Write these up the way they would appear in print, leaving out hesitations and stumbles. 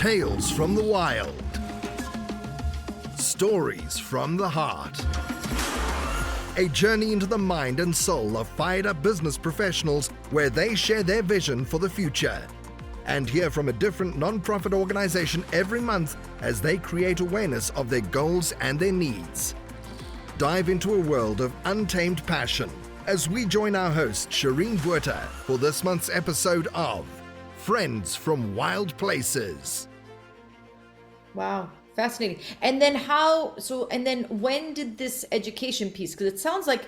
Tales from the wild. Stories from the heart. A journey into the mind and soul of fired-up business professionals where they share their vision for the future. And hear from a different non-profit organization every month as they create awareness of their goals and their needs. Dive into a world of untamed passion as we join our host, Shireen Buerta, for this month's episode of Friends from Wild Places. Wow, fascinating. And then when did this education piece, because it sounds like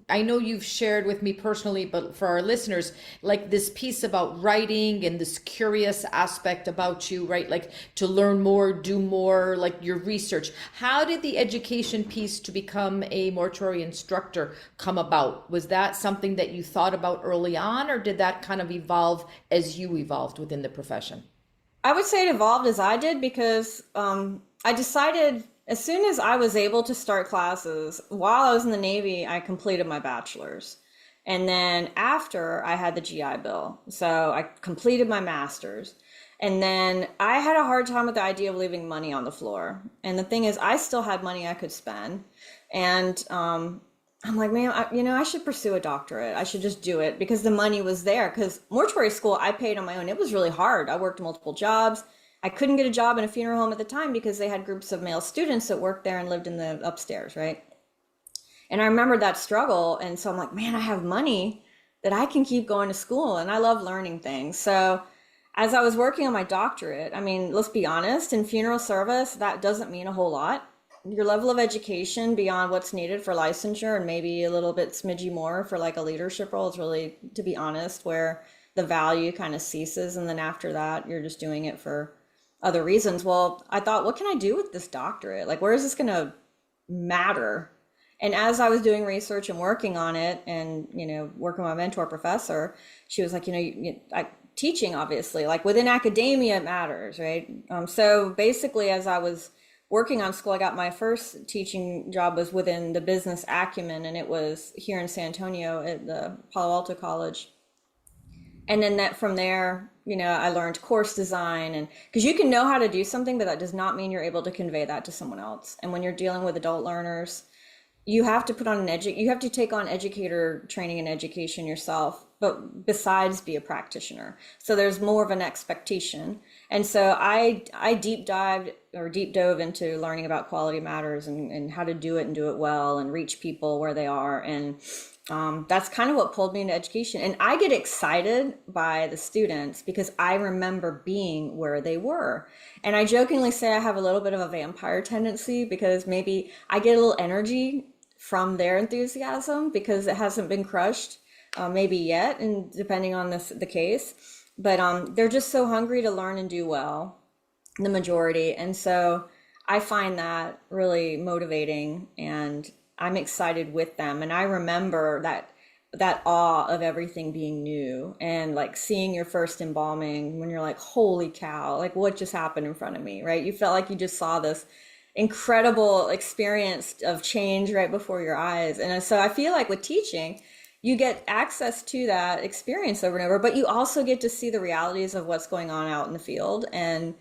I know you've shared with me personally, but for our listeners, like this piece about writing and this curious aspect about you, right? Like to learn more, do more, like your research. How did the education piece to become a mortuary instructor come about? Was that something that you thought about early on, or did that kind of evolve as you evolved within the profession? I would say it evolved as I did because I decided as soon as I was able to start classes, while I was in the Navy, I completed my bachelor's. And then after I had the GI Bill, so I completed my master's. And then I had a hard time with the idea of leaving money on the floor. And the thing is, I still had money I could spend. And I'm like, man, I should pursue a doctorate. I should just do it because the money was there. Because mortuary school, I paid on my own. It was really hard. I worked multiple jobs. I couldn't get a job in a funeral home at the time because they had groups of male students that worked there and lived in the upstairs, right? And I remember that struggle. And so I'm like, man, I have money that I can keep going to school. And I love learning things. So as I was working on my doctorate, I mean, let's be honest, in funeral service, that doesn't mean a whole lot. Your level of education beyond what's needed for licensure and maybe a little bit smidgy more for like a leadership role is really, to be honest, where the value kind of ceases. And then after that, you're just doing it for other reasons. Well, I thought, what can I do with this doctorate? Like, where is this going to matter? And as I was doing research and working on it and, working with my mentor professor, she was like, teaching, obviously, like within academia, it matters, right? So basically, as I was working on school, I got my first teaching job was within the business acumen, and it was here in San Antonio at the Palo Alto College. And then from there, I learned course design, and because you can know how to do something, but that does not mean you're able to convey that to someone else. And when you're dealing with adult learners, you have to put on you have to take on educator training and education yourself, but besides be a practitioner. So there's more of an expectation. And so I deep dove into learning about quality matters and how to do it and do it well and reach people where they are. And that's kind of what pulled me into education. And I get excited by the students because I remember being where they were. And I jokingly say I have a little bit of a vampire tendency because maybe I get a little energy from their enthusiasm because it hasn't been crushed maybe yet, and depending on the case. But they're just so hungry to learn and do well, the majority. And so I find that really motivating, and I'm excited with them. And I remember that awe of everything being new and like seeing your first embalming when you're like, holy cow, like what just happened in front of me, right? You felt like you just saw this incredible experience of change right before your eyes. And so I feel like with teaching, you get access to that experience over and over, but you also get to see the realities of what's going on out in the field. And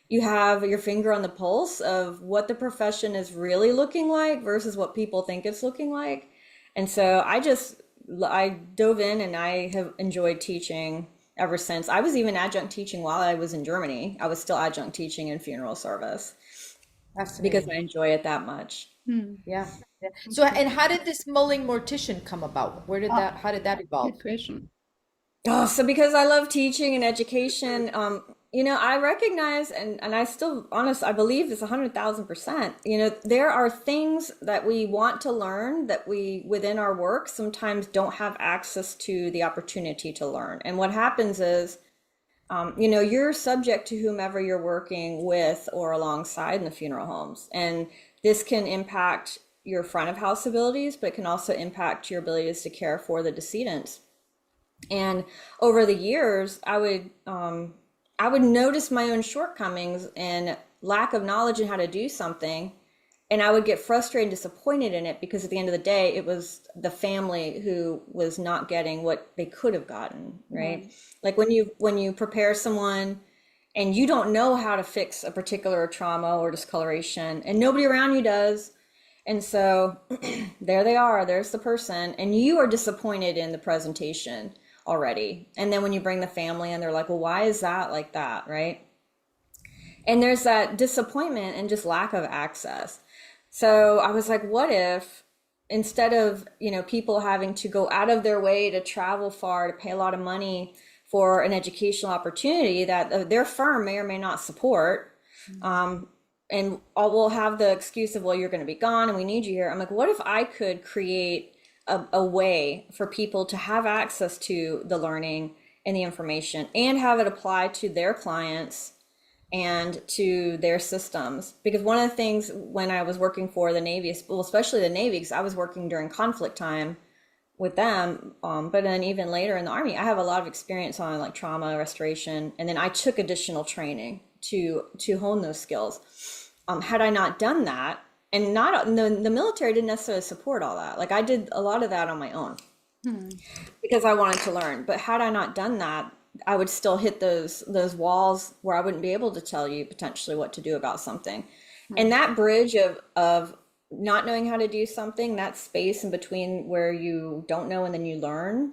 you have your finger on the pulse of what the profession is really looking like versus what people think it's looking like. And so I dove in, and I have enjoyed teaching ever since. I was even adjunct teaching while I was in Germany. I was still adjunct teaching in funeral service because I enjoy it that much. Yeah. So, and how did this Mulling Mortician come about? How did that evolve? Good question. Oh, so because I love teaching and education, I recognize, and I still, I believe this 100,000%, there are things that we want to learn that we, within our work, sometimes don't have access to the opportunity to learn. And what happens is, you're subject to whomever you're working with or alongside in the funeral homes. And this can impact your front of house abilities, but it can also impact your abilities to care for the decedents. And over the years, I would notice my own shortcomings and lack of knowledge in how to do something. And I would get frustrated and disappointed in it because at the end of the day, it was the family who was not getting what they could have gotten, right? Like when you prepare someone and you don't know how to fix a particular trauma or discoloration, and nobody around you does. And so there they are, there's the person, and you are disappointed in the presentation already. And then when you bring the family in, they're like, well, why is that like that, right? And there's that disappointment and just lack of access. So I was like, what if instead of, people having to go out of their way to travel far, to pay a lot of money for an educational opportunity that their firm may or may not support, and we'll have the excuse of, well, you're going to be gone and we need you here. I'm like, what if I could create a way for people to have access to the learning and the information and have it apply to their clients and to their systems? Because one of the things when I was working for the Navy, well, especially the Navy, because I was working during conflict time with them, but then even later in the Army, I have a lot of experience on like trauma restoration, and then I took additional training to hone those skills. Had I not done that, and not the military didn't necessarily support all that. Like I did a lot of that on my own because I wanted to learn. But had I not done that, I would still hit those walls where I wouldn't be able to tell you potentially what to do about something. And that bridge of not knowing how to do something, that space in between where you don't know and then you learn,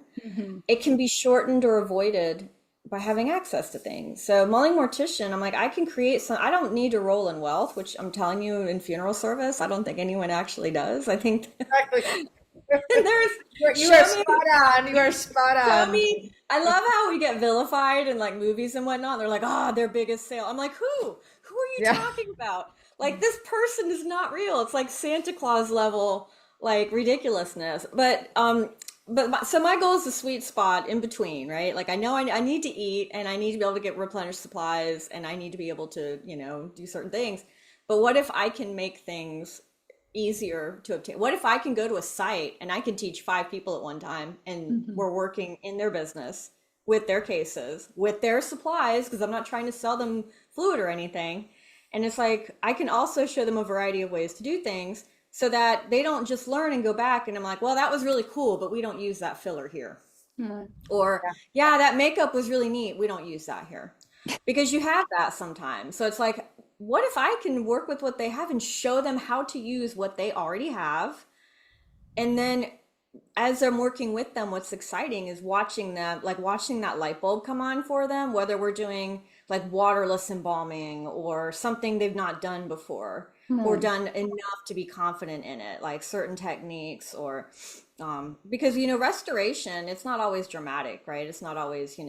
it can be shortened or avoided by having access to things. So Mulling Mortician, I'm like, I can create I don't need to roll in wealth, which I'm telling you in funeral service, I don't think anyone actually does. I think Exactly. you are spot on. You are spot on. I love how we get vilified in like movies and whatnot. They're like, their biggest sale. I'm like, who are you talking about? Like, this person is not real. It's like Santa Claus level, like ridiculousness. But so my goal is the sweet spot in between, right? Like I know I need to eat and I need to be able to get replenished supplies and I need to be able to, do certain things. But what if I can make things easier to obtain? What if I can go to a site and I can teach 5 people at one time and we're working in their business with their cases, with their supplies, because I'm not trying to sell them fluid or anything. And it's like, I can also show them a variety of ways to do things so that they don't just learn and go back and I'm like, well, that was really cool, but we don't use that filler here. Or, yeah, that makeup was really neat. We don't use that here. Because you have that sometimes. So it's like, what if I can work with what they have and show them how to use what they already have? And then as I'm working with them, what's exciting is watching them, like watching that light bulb come on for them, whether we're doing like waterless embalming or something they've not done before or done enough to be confident in it, like certain techniques or because, restoration, it's not always dramatic, right? It's not always,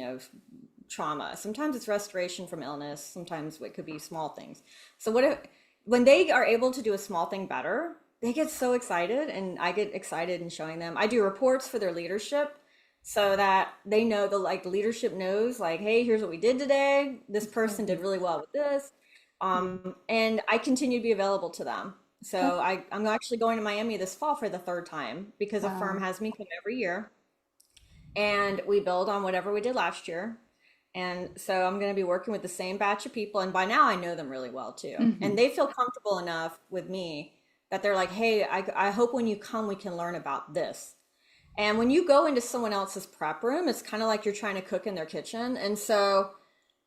trauma. Sometimes it's restoration from illness. Sometimes it could be small things. So when they are able to do a small thing better, they get so excited, and I get excited in showing them. I do reports for their leadership so that they know the leadership knows like, hey, here's what we did today. This person did really well with this. And I continue to be available to them. So I'm actually going to Miami this fall for the 3rd time because a firm has me come every year and we build on whatever we did last year. And so I'm going to be working with the same batch of people. And by now I know them really well too. And they feel comfortable enough with me that they're like, hey, I hope when you come, we can learn about this. And when you go into someone else's prep room, it's kind of like you're trying to cook in their kitchen. And so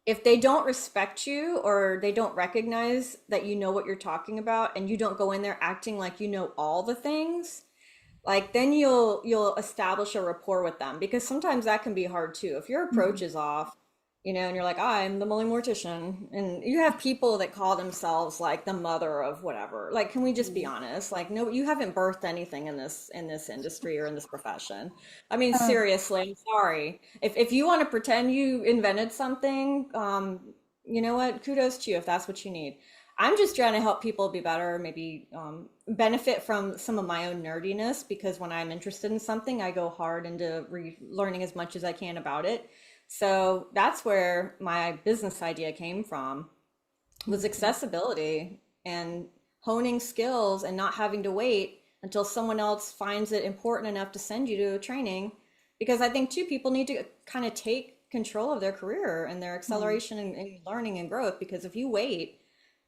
if they don't respect you or they don't recognize that you know what you're talking about and you don't go in there acting like you know all the things, like then you'll establish a rapport with them, because sometimes that can be hard too. If your approach is off, and you're like, I'm the Mulling Mortician, and you have people that call themselves like the mother of whatever. Like, can we just be honest? Like, no, you haven't birthed anything in this industry or in this profession. I mean, seriously, I'm sorry. If you want to pretend you invented something, you know what? Kudos to you if that's what you need. I'm just trying to help people be better, maybe benefit from some of my own nerdiness, because when I'm interested in something, I go hard into learning as much as I can about it. So that's where my business idea came from, was accessibility and honing skills and not having to wait until someone else finds it important enough to send you to a training. Because I think too, people need to kind of take control of their career and their acceleration and learning and growth. Because if you wait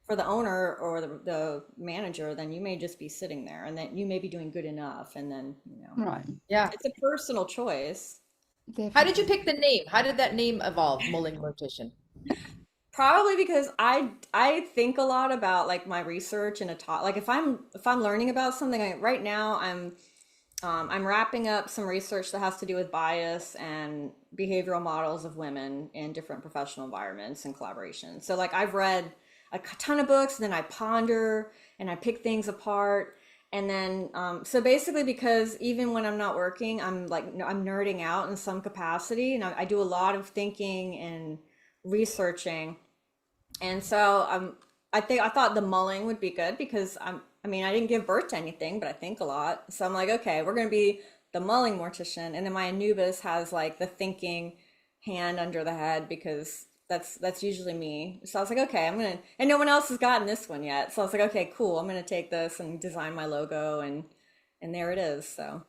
for the owner or the manager, then you may just be sitting there and then you may be doing good enough. And then, Right. Yeah. it's a personal choice. How did you pick the name? How did that name evolve, Mulling Mortician? Probably because I think a lot about like my research and a talk. Like if I'm learning about something, right now I'm wrapping up some research that has to do with bias and behavioral models of women in different professional environments and collaboration. So like I've read a ton of books, and then I ponder and I pick things apart. And then, so basically, because even when I'm not working, I'm nerding out in some capacity, and I do a lot of thinking and researching. And so I thought the mulling would be good because I mean, I didn't give birth to anything, but I think a lot. So I'm like, okay, we're going to be the mulling mortician. And then my Anubis has like the thinking hand under the head because that's usually me. So I was like, okay, and no one else has gotten this one yet. So I was like, okay, cool. I'm going to take this and design my logo, and there it is. So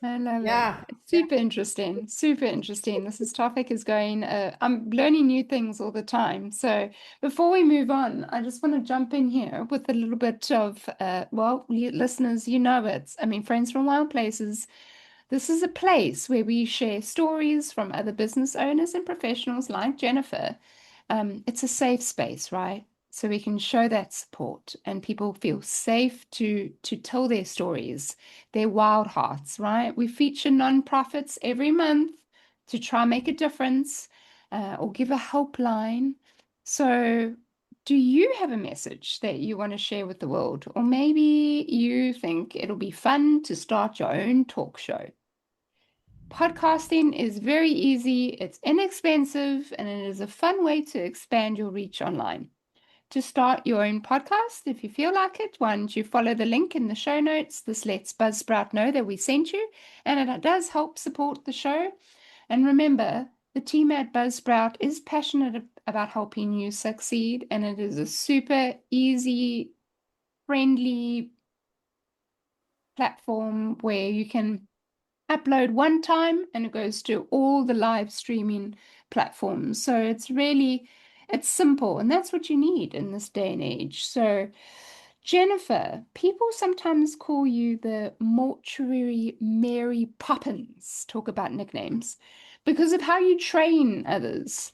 I love it. Yeah. It's super interesting. Super interesting. This topic is going, I'm learning new things all the time. So before we move on, I just want to jump in here with a little bit of, well, you listeners, you know it. I mean, Friends from Wild Places. This is a place where we share stories from other business owners and professionals like Jennifer. It's a safe space, right? So we can show that support and people feel safe to tell their stories, their wild hearts, right? We feature nonprofits every month to try and make a difference or give a helpline. So do you have a message that you want to share with the world? Or maybe you think it'll be fun to start your own talk show. Podcasting is very easy, it's inexpensive, and it is a fun way to expand your reach online. To start your own podcast, if you feel like it, why don't you follow the link in the show notes? This lets Buzzsprout know that we sent you, and it does help support the show. And remember, the team at Buzzsprout is passionate about helping you succeed, and it is a super easy, friendly platform where you can upload one time and it goes to all the live streaming platforms. So it's simple, and that's what you need in this day and age. So Jennifer, people sometimes call you the mortuary Mary Poppins, talk about nicknames, because of how you train others.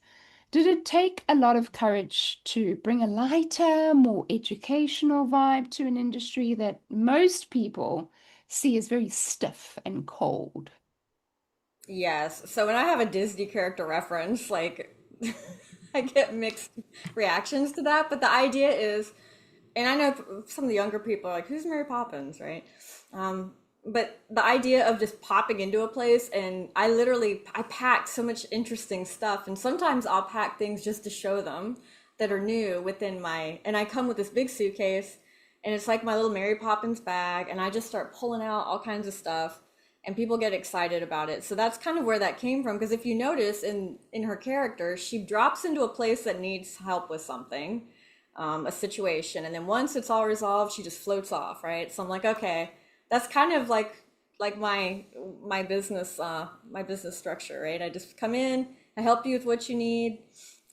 Did it take a lot of courage to bring a lighter, more educational vibe to an industry that most people see as very stiff and cold? yes. So when I have a Disney character reference, like I get mixed reactions to that. But the idea is, and I know some of the younger people are like, "Who's Mary Poppins?" Right? But the idea of just popping into a place, and I pack so much interesting stuff, and sometimes I'll pack things just to show them that are new within my. And I come with this big suitcase, and it's like my little Mary Poppins bag, and I just start pulling out all kinds of stuff, and people get excited about it. So that's kind of where that came from. Because if you notice in her character, she drops into a place that needs help with something, a situation, and then once it's all resolved, she just floats off, right? So I'm like, okay, that's kind of like my business structure, right? I just come in, I help you with what you need,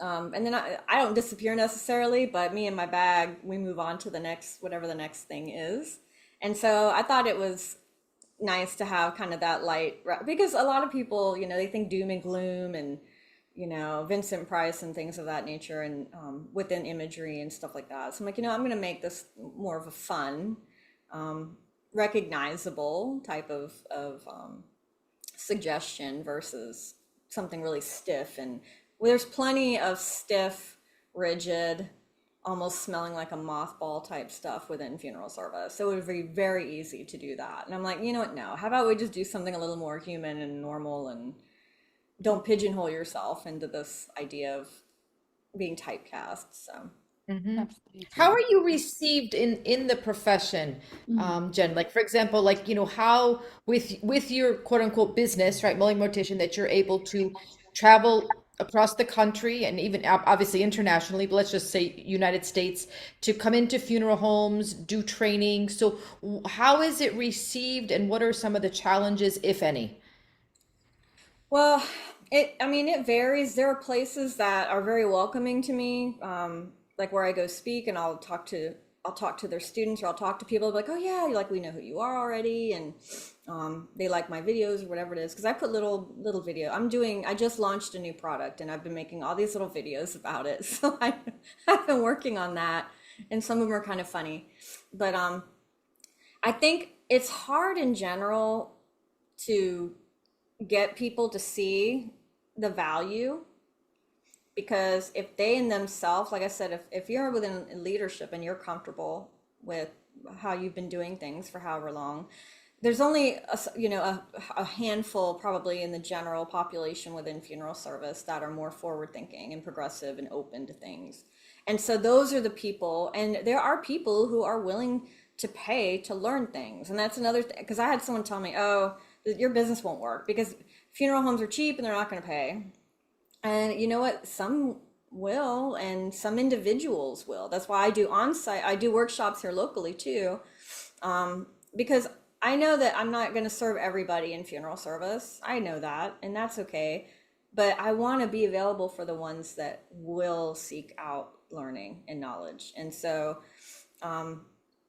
and then I don't disappear necessarily, but me and my bag, we move on to the next, whatever the next thing is. And so I thought it was nice to have kind of that light, because a lot of people, they think doom and gloom and, Vincent Price and things of that nature, and within imagery and stuff like that. So I'm like, I'm going to make this more of a fun, recognizable type of suggestion versus something really stiff. And there's plenty of stiff, rigid, almost smelling like a mothball type stuff within funeral service. So it would be very easy to do that. And I'm like, you know what? No, how about we just do something a little more human and normal, and don't pigeonhole yourself into this idea of being typecast. So Absolutely. How are you received in the profession, Jen? Like, for example, like, how with your quote unquote business, right, Mulling Mortician, that you're able to travel across the country and even obviously internationally, but let's just say United States, to come into funeral homes, do training. So how is it received, and what are some of the challenges, if any? well, it varies. There are places that are very welcoming to me, like where I go speak, and I'll talk to their students, or I'll talk to people like, oh yeah, like we know who you are already, and they like my videos or whatever it is, because I put little video. I just launched a new product and I've been making all these little videos about it. So I've been working on that, and some of them are kind of funny. But I think it's hard in general to get people to see the value, because if they in themselves, like I said, if you're within leadership and you're comfortable with how you've been doing things for however long, there's only a handful probably in the general population within funeral service that are more forward thinking and progressive and open to things. And so those are the people, and there are people who are willing to pay to learn things. And that's another thing, because I had someone tell me, oh, your business won't work because funeral homes are cheap and they're not going to pay. And you know what? Some will, and some individuals will. That's why I do workshops here locally too, because I know that I'm not going to serve everybody in funeral service. I know that, and that's okay. But I want to be available for the ones that will seek out learning and knowledge. And so,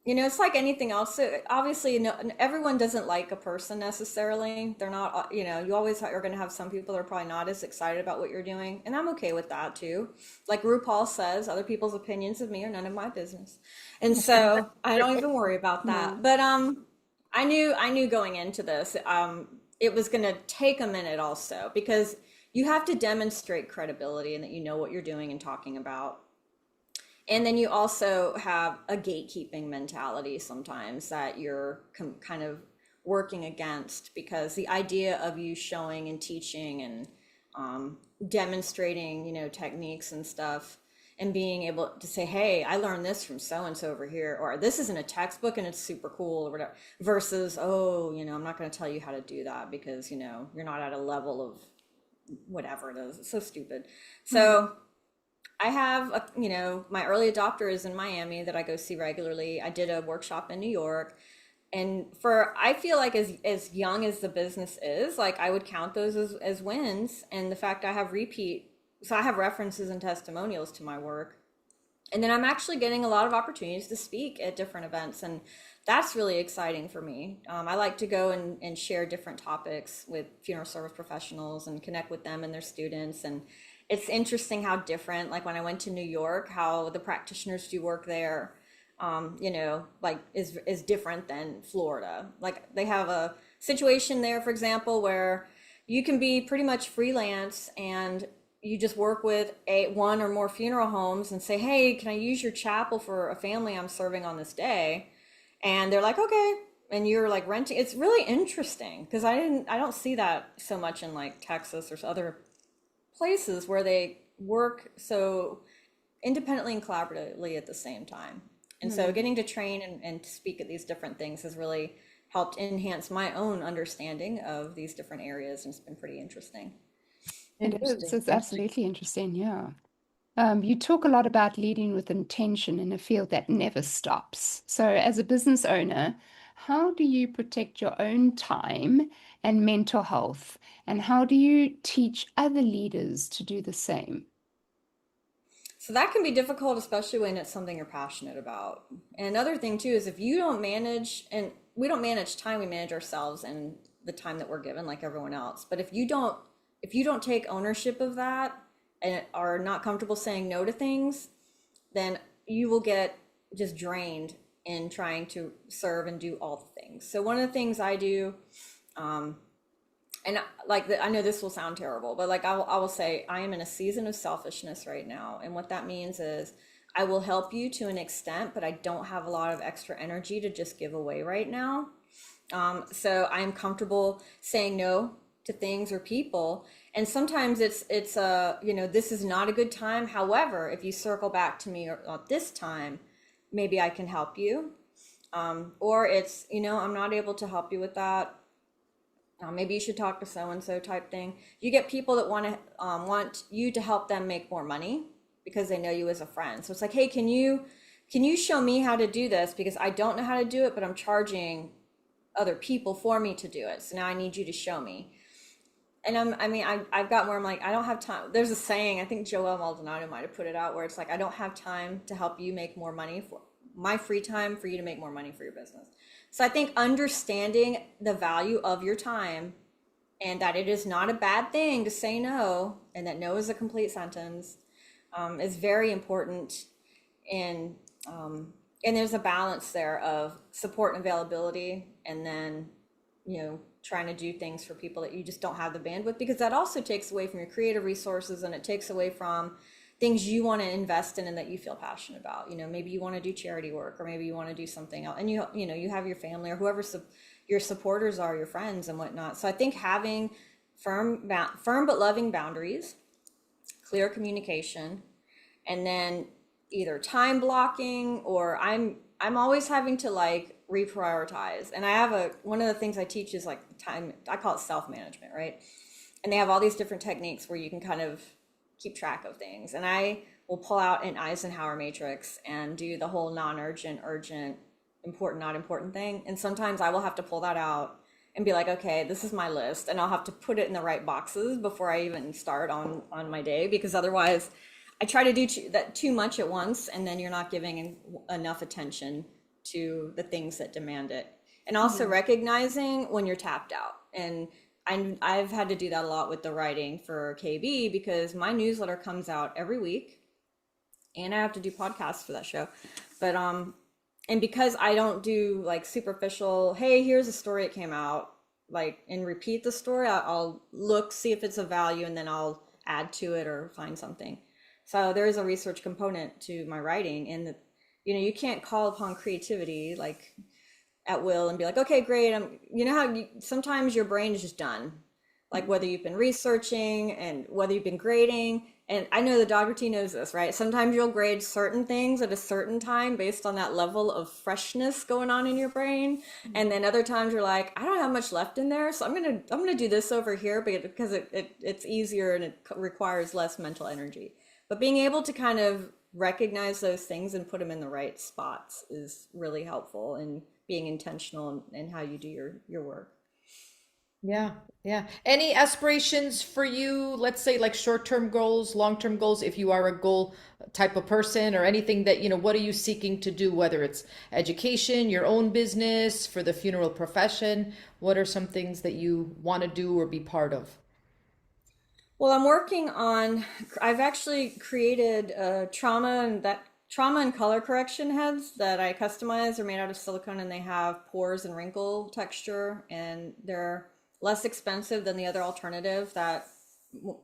it's like anything else. So obviously, everyone doesn't like a person necessarily. They're not, you always are going to have some people that are probably not as excited about what you're doing. And I'm okay with that too. Like RuPaul says, other people's opinions of me are none of my business. And so I don't even worry about that. But I knew going into this, it was going to take a minute also, because you have to demonstrate credibility and that you know what you're doing and talking about. And then you also have a gatekeeping mentality sometimes that you're kind of working against, because the idea of you showing and teaching and demonstrating, techniques and stuff, and being able to say, hey, I learned this from so-and-so over here, or this isn't a textbook and it's super cool or whatever, versus, oh, I'm not going to tell you how to do that because, you're not at a level of whatever it is. It's so stupid. So I have, my early adopter is in Miami that I go see regularly. I did a workshop in New York. And I feel like as young as the business is, like I would count those as wins. And the fact I have so I have references and testimonials to my work. And then I'm actually getting a lot of opportunities to speak at different events. And that's really exciting for me. I like to go and share different topics with funeral service professionals and connect with them and their students. And it's interesting how different, like when I went to New York, how the practitioners do work there, is different than Florida. Like they have a situation there, for example, where you can be pretty much freelance and you just work with one or more funeral homes and say, hey, can I use your chapel for a family I'm serving on this day? And they're like, okay. And you're like renting. It's really interesting because I don't see that so much in like Texas or other places where they work so independently and collaboratively at the same time. And so getting to train and speak at these different things has really helped enhance my own understanding of these different areas. And it's been pretty interesting. It is. It's absolutely interesting. Yeah. You talk a lot about leading with intention in a field that never stops. So, as a business owner, how do you protect your own time and mental health? And how do you teach other leaders to do the same? So that can be difficult, especially when it's something you're passionate about. And another thing too is if you don't manage, and we don't manage time, we manage ourselves and the time that we're given like everyone else. But if you don't take ownership of that and are not comfortable saying no to things, then you will get just drained in trying to serve and do all the things. So one of the things I do, and I know this will sound terrible, but like I will say I am in a season of selfishness right now. And what that means is I will help you to an extent, but I don't have a lot of extra energy to just give away right now. So I'm comfortable saying no to things or people. And sometimes it's this is not a good time. However, if you circle back to me at this time, maybe I can help you. Or it's, I'm not able to help you with that. Maybe you should talk to so-and-so type thing. You get people that want you to help them make more money because they know you as a friend. So it's like, hey, can you show me how to do this? Because I don't know how to do it, but I'm charging other people for me to do it. So now I need you to show me. And I've got where I'm like, I don't have time. There's a saying, I think Joel Maldonado might have put it out, where it's like, I don't have time to help you make more money my free time for you to make more money for your business. So I think understanding the value of your time and that it is not a bad thing to say no, and that no is a complete sentence, is very important. And there's a balance there of support and availability, and then, trying to do things for people that you just don't have the bandwidth, because that also takes away from your creative resources, and it takes away from things you want to invest in and that you feel passionate about. Maybe you want to do charity work, or maybe you want to do something else, and you have your family or whoever your supporters are, your friends and whatnot. So I think having firm but loving boundaries, clear communication, and then either time blocking, or I'm always having to like reprioritize. And I have one of the things I teach is like time, I call it self-management, right? And they have all these different techniques where you can kind of keep track of things. And I will pull out an Eisenhower matrix and do the whole non-urgent, urgent, important, not important thing. And sometimes I will have to pull that out and be like, okay, this is my list, and I'll have to put it in the right boxes before I even start on my day, because otherwise I try to do that too much at once, and then you're not giving enough attention to the things that demand it. And also recognizing when you're tapped out. And I've had to do that a lot with the writing for KB, because my newsletter comes out every week, and I have to do podcasts for that show. But and because I don't do like superficial, hey, here's a story that came out, like, and repeat the story, I'll look, see if it's of value, and then I'll add to it or find something. So there is a research component to my writing, and you can't call upon creativity like at will and be like, okay, great. How sometimes your brain is just done, like whether you've been researching and whether you've been grading. And I know the Dogger T knows this, right? Sometimes you'll grade certain things at a certain time based on that level of freshness going on in your brain. And then other times you're like, I don't have much left in there, so I'm gonna do this over here because it's easier and it requires less mental energy. But being able to kind of recognize those things and put them in the right spots is really helpful in being intentional in how you do your work. Yeah, yeah. Any aspirations for you, let's say like short-term goals, long-term goals, if you are a goal type of person, or anything that, what are you seeking to do, whether it's education, your own business, for the funeral profession? What are some things that you want to do or be part of? Well, I've actually created trauma and color correction heads that I customize. They're made out of silicone, and they have pores and wrinkle texture, and they're less expensive than the other alternative that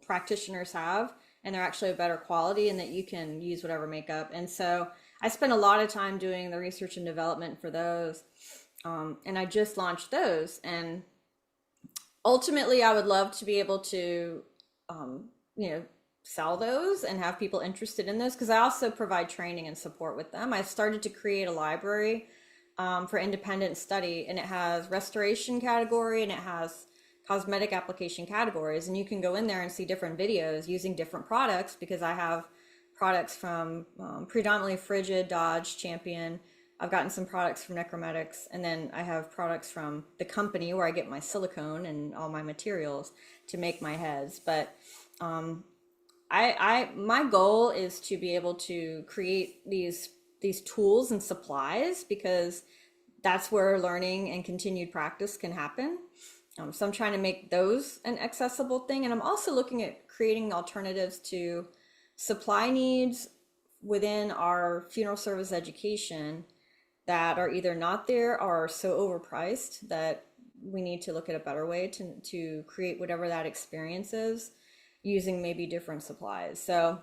practitioners have, and they're actually a better quality, and that you can use whatever makeup. And so I spent a lot of time doing the research and development for those, and I just launched those. And ultimately I would love to be able to sell those and have people interested in those, because I also provide training and support with them. I started to create a library for independent study, and it has restoration category and it has cosmetic application categories, and you can go in there and see different videos using different products, because I have products from predominantly Frigid, Dodge, Champion. I've gotten some products from Necrometics, and then I have products from the company where I get my silicone and all my materials to make my heads. But my goal is to be able to create these tools and supplies, because that's where learning and continued practice can happen. So I'm trying to make those an accessible thing, and I'm also looking at creating alternatives to supply needs within our funeral service education that are either not there or are so overpriced that we need to look at a better way to create whatever that experience is, using maybe different supplies. So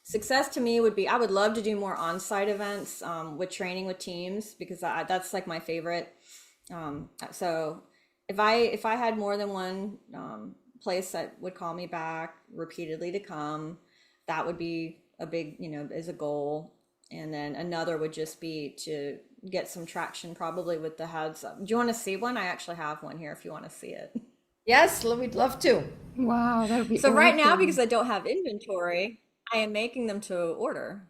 success to me would be, I would love to do more on-site events with training with teams, because that's like my favorite. So if I had more than one place that would call me back repeatedly to come, that would be a big, is a goal. And then another would just be to get some traction, probably with the heads. Do you want to see one? I actually have one here if you want to see it. Yes, we'd love to. Wow, that would be So right now, awesome. because I don't have inventory, I am making them to order.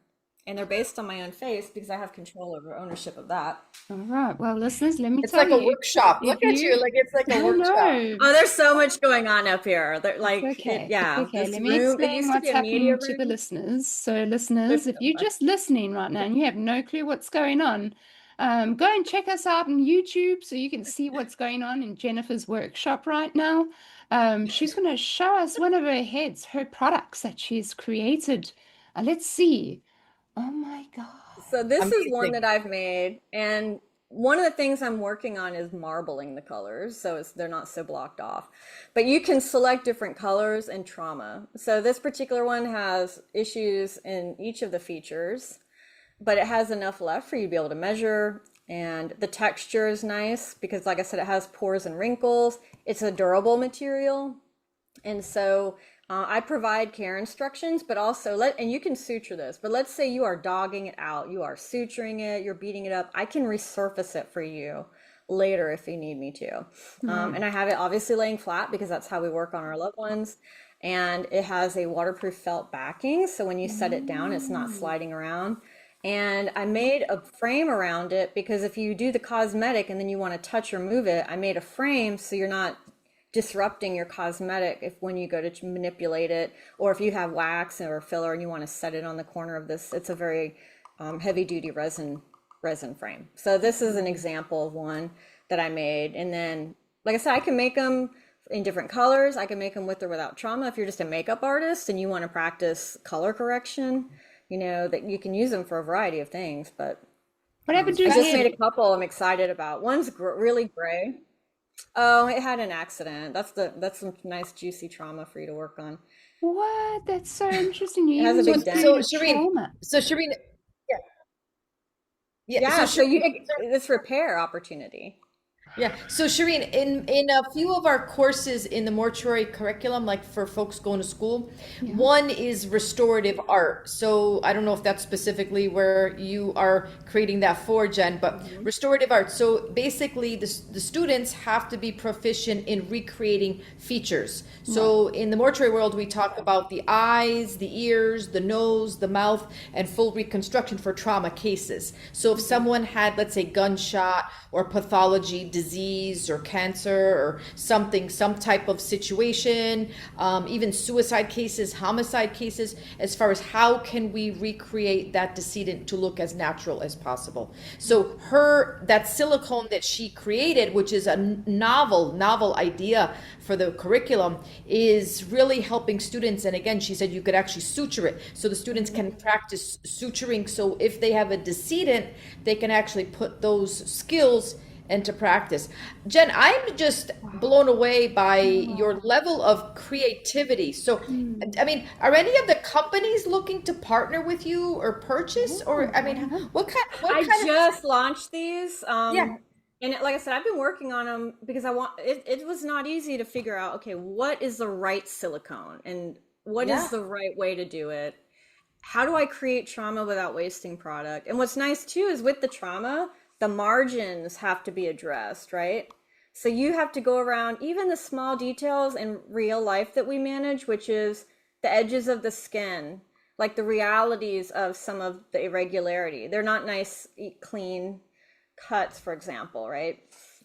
and they're based on my own face because I have control over ownership of that. All right. Well, listeners, let me It's tell like a you, workshop. if Look at you, you, like it's like a I workshop. know, Oh, there's so much going on up here. They're it's like it, okay. It's yeah, okay. this Let me room, it explain used to what's be a media happening to the room. listeners. So, There's listeners, if so you're much. just listening right now and you have no clue what's going on, go and check us out on YouTube so you can see what's going on in Jennifer's workshop right now. She's going to show us one of her heads, her products that she's created. Let's see. Oh my God. So this is one Amazing. that I've made, and one of the things I'm working on is marbling the colors, so they're not so blocked off. But you can select different colors and trauma. So this particular one has issues in each of the features, but it has enough left for you to be able to measure. And the texture is nice because, like I said, it has pores and wrinkles. It's a durable material. And so I provide care instructions, but also and you can suture this, but let's say you are dogging it out, you are suturing it, you're beating it up. I can resurface it for you later if you need me to. And I have it obviously laying flat because that's how we work on our loved ones. And it has a waterproof felt backing. So when you set it down, it's not sliding around. And I made a frame around it because if you do the cosmetic and then you want to touch or move it, I made a frame so you're not disrupting your cosmetic if when you go to manipulate it, or if you have wax or filler and you want to set it on the corner of this. It's a very heavy duty resin frame. So this is an example of one that I made. And then, like I said, I can make them in different colors. I can make them with or without trauma. If you're just a makeup artist and you want to practice color correction, you know, that you can use them for a variety of things. But What happened to I his just head? made a couple I'm excited about. One's really gray. Oh, it had an accident. That's some nice juicy trauma for you to work on. What? That's so interesting. You It has a even big dent. So included Shireen, trauma. so Shireen, yeah, yeah. So Yeah, so Shireen, it's repair opportunity. yeah. So Shireen, in a few of our courses in the mortuary curriculum, like for folks going to school, one is restorative art. So I don't know if that's specifically where you are creating that for, Jen, but restorative art. So basically, the students have to be proficient in recreating features. So in the mortuary world, we talk about the eyes, the ears, the nose, the mouth, and full reconstruction for trauma cases. So if someone had, let's say, gunshot or pathology, disease or cancer or something, some type of situation, even suicide cases, homicide cases, as far as how can we recreate that decedent to look as natural as possible. So that silicone that she created, which is a novel idea for the curriculum, is really helping students. And again, she said you could actually suture it. So the students can practice suturing. So if they have a decedent, they can actually put those skills into practice. Jen, I'm just blown away by your level of creativity. So, I mean, are any of the companies looking to partner with you or purchase? Or, I mean, what I kind of, just launched these. yeah, And like I said, I've been working on them because it was not easy to figure out, okay, what is the right silicone and what is yeah. the right way to do it? How do I create trauma without wasting product? And what's nice too is with the trauma, the margins have to be addressed, right? So you have to go around even the small details in real life that we manage, which is the edges of the skin, like the realities of some of the irregularity. They're not nice, clean cuts, for example, right?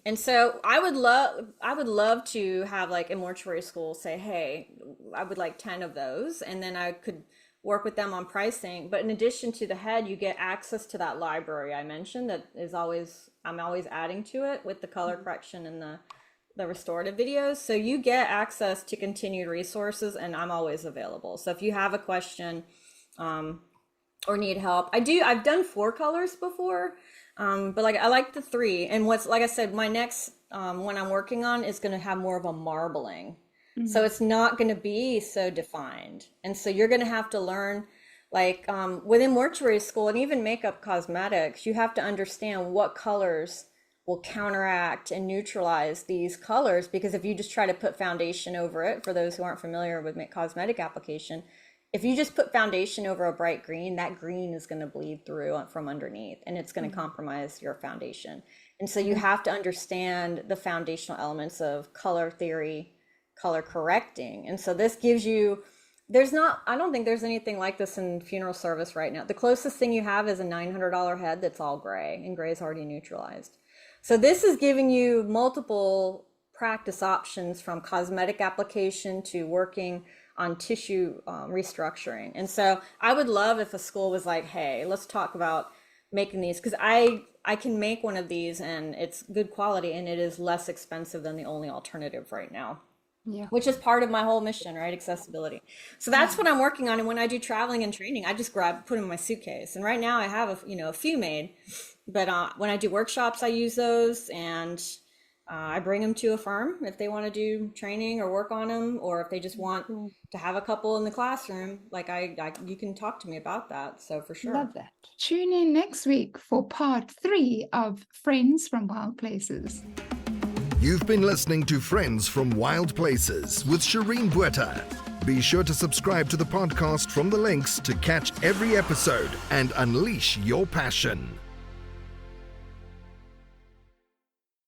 And so I would love to have like a mortuary school say, hey, I would like 10 of those, and then I could work with them on pricing. But in addition to the head, you get access to that library I mentioned that is I'm always adding to it with the color correction and the restorative videos. So you get access to continued resources, and I'm always available. So if you have a question or need help, I've done 4 colors before, but like I like the 3. And what's, like I said, my next one I'm working on is going to have more of a marbling. So it's not going to be so defined. And so you're going to have to learn, like within mortuary school and even makeup cosmetics, you have to understand what colors will counteract and neutralize these colors. Because if you just try to put foundation over it, for those who aren't familiar with cosmetic application, if you just put foundation over a bright green, that green is going to bleed through from underneath and it's going to compromise your foundation. And so you have to understand the foundational elements of color theory, color correcting. And so this gives you I don't think there's anything like this in funeral service right now. The closest thing you have is a $900 head that's all gray, and gray is already neutralized. So this is giving you multiple practice options, from cosmetic application to working on tissue restructuring. And so I would love if a school was like, hey, let's talk about making these, because I can make one of these and it's good quality and it is less expensive than the only alternative right now. Yeah. Which is part of my whole mission, right? Accessibility. So that's what I'm working on. And when I do traveling and training, I just put them in my suitcase. And right now I have a few made, but when I do workshops, I use those, and I bring them to a firm if they want to do training or work on them, or if they just want to have a couple in the classroom. Like you can talk to me about that. So for sure. Love that. Tune in next week for part 3 of Friends from Wild Places. You've been listening to Friends from Wild Places with Shireen Bueta. Be sure to subscribe to the podcast from the links to catch every episode and unleash your passion.